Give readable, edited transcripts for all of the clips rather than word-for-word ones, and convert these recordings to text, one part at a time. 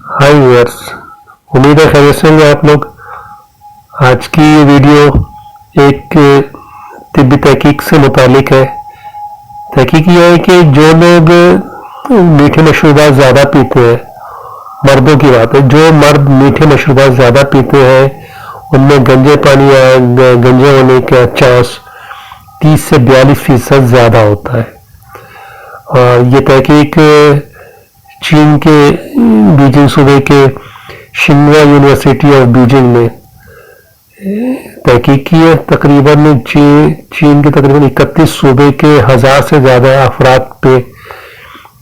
हाय viewers, उम्मीद है खैरियत से होंगे आप लोग। आज की ये वीडियो एक तिब्बी तहकीक से मुतालिक है। तहकीक ये है कि जो लोग मीठे मशरूबात ज़्यादा पीते हैं, मर्दों की बात है, जो मर्द मीठे मशरूबात ज़्यादा पीते हैं उनमें गंजे पानी या गंजे होने का चांस 30 से 42% ज़्यादा होता है। और ये तहकीक चीन के बीजिंग सूबे के शिन्वा यूनिवर्सिटी ऑफ बीजिंग ने तहकीक की है। तकरीबन चीन के तकरीबन 31 सूबे के 1000 से ज़्यादा अफराद पे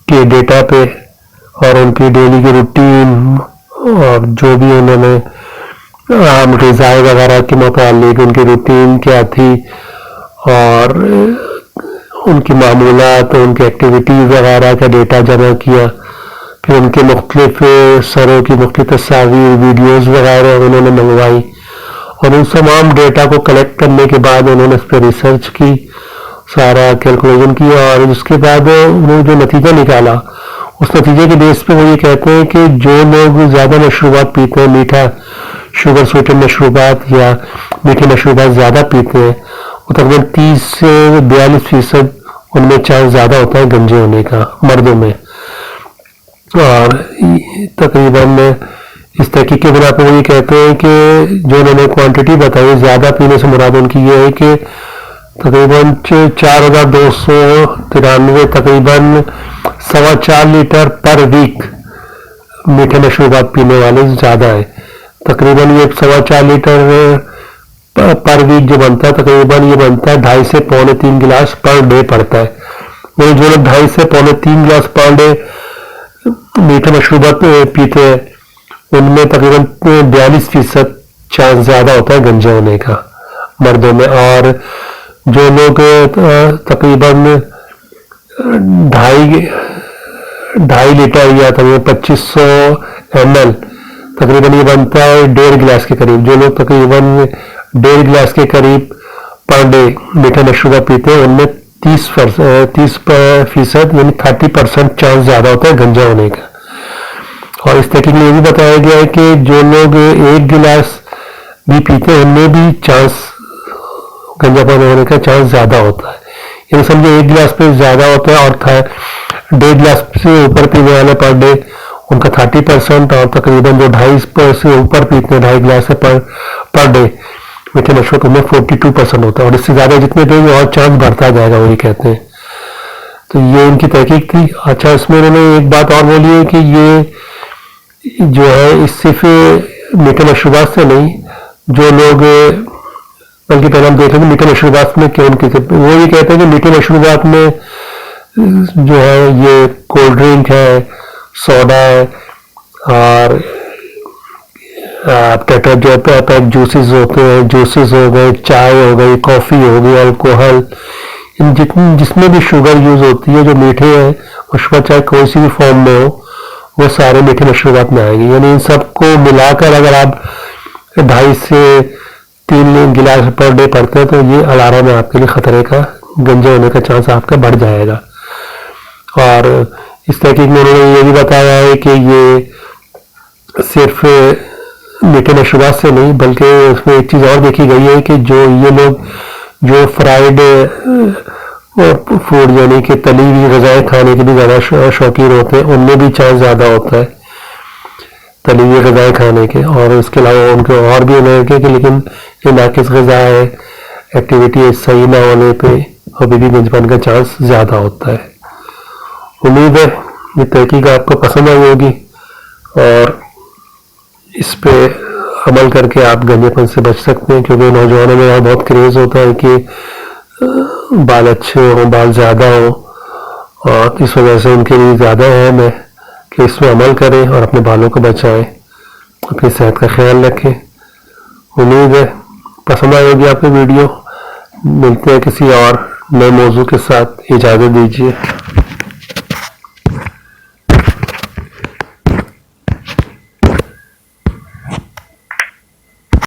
के डेटा पे और उनकी डेली की रूटीन और जो भी उन्होंने आम ग़िज़ाएँ वगैरह के मुतालिक उनकी रूटीन क्या थी और उनकी मामूलात, उनकी एक्टिविटीज़ वगैरह का डेटा जमा किया। फिर उनके मुख्तलिफ सरों की मुख्तलिफ तस्वीर, वीडियोज़ वगैरह उन्होंने मंगवाई और उन तमाम डेटा को कलेक्ट करने के बाद उन्होंने इस पर रिसर्च की, सारा कैलकुलेशन किया और उसके बाद उन्होंने जो नतीजा निकाला उस नतीजे के बेस पे वो ये कहते हैं कि जो लोग ज़्यादा मशरूबात पीते हैं, मीठा शुगर स्वीटेड मशरूबात या मीठे मशरूबात ज़्यादा पीते हैं, वो तकरीबन 30 से 42% उनमें चांस ज़्यादा होता है गंजे होने का मर्दों में। और तकरीबन इस तहकीक के बिना पर वो ये कहते हैं कि जो उन्होंने क्वांटिटी बताई ज़्यादा पीने से मुराद उनकी ये है कि तकरीबन 4293 तकरीबन 4.25 लीटर पर वीक मीठे मशरूबात पीने वाले ज़्यादा है। तकरीबन ये 4.25 लीटर पर वीक जो बनता है तकरीबन ये बनता है 2.5 से 3.25 गिलास पर डे पड़ता है। वो जो लोग 2.5 से 3.25 गिलास पर डे मीठे मशरूबात पीते हैं उनमें तकरीबन 42% चांस ज़्यादा होता है गंजे होने का मर्दों में। और जो लोग तकरीबन 2.5 लीटर या तकरीबन 2500 ml तकरीबन ये बनता है 1.5 गिलास के करीब, जो लोग तकरीबन 1.5 गिलास के करीब पर डे मीठे मशरूबात पीते हैं उनमें 30% यानी 30% चांस ज़्यादा होता है गंजा होने का। और इस तहकीक में ये भी बताया गया है कि जो लोग 1 गिलास भी पीते हैं उनमें भी चांस गंजापन होने का चांस ज़्यादा होता है। यानी समझे 1 गिलास पे ज़्यादा होता है और 1.5 गिलास से ऊपर पीने वाले पर डे उनका 30% और तकरीबन जो 2.5 से ऊपर पीते हैं 2.5 गिलास से पर डे मीठे मशरूबात में 42% होता है। और इससे ज़्यादा जितने देंगे और चांस बढ़ता जाएगा, वही कहते हैं। तो ये उनकी तहकीक थी। अच्छा, इसमें उन्होंने एक बात और बोली है कि ये जो है इस सिर्फ मीठे मशरूबात से नहीं, जो लोग बल्कि पहले हम देख लेंगे मीठे मशरूबात में क्यों उनकी वो ये कहते हैं कि मीठे मशरूबात में जो है ये कोल्ड ड्रिंक है, सोडा है और पैक जूसेस होते हैं, जूसेस हो गए, चाय हो गई, कॉफ़ी हो गई, अल्कोहल, इन जिसमें भी शुगर यूज़ होती है, जो मीठे हैं मशरूबात चाहे कोई सी भी फॉर्म में हो, वो सारे मीठे मशरूबात में आएंगे। यानी इन सबको मिलाकर अगर आप 2.5 से 3 गिलास पर डे पड़ते हैं तो ये अलार्म है आपके लिए ख़तरे का, गंजे होने का चांस आपका बढ़ जाएगा। और इस तहकीक में उन्होंने ये भी बताया है कि ये सिर्फ मीठे मशरूबात से नहीं बल्कि उसमें एक चीज़ और देखी गई है कि जो ये लोग जो फ्राइड फूड यानी कि तली हुई ग़िज़ाएँ खाने के भी ज़्यादा शौकीन होते हैं, उनमें भी चांस ज़्यादा होता है तली हुई ग़िज़ाएँ खाने के। और इसके अलावा उनके और भी उन्होंने कि लेकिन ये नाक़िस ग़िज़ा है, एक्टिविटी सही ना होने पे और बीबी गंजपन का चांस ज़्यादा होता है। उम्मीद है ये तहकीक आपको पसंद आई होगी और इस पे अमल करके आप गंजेपन से बच सकते हैं, क्योंकि नौजवानों में बहुत क्रेज़ होता है कि बाल अच्छे हों, बाल ज़्यादा हों और इस वजह से उनके लिए ज़्यादा अहम है कि इसमें अमल करें और अपने बालों को बचाएं, अपनी सेहत का ख्याल रखें। उम्मीद है पसंद आई होगी आपको वीडियो। मिलते हैं किसी और नए मौजू के साथ, इजाज़त दीजिए।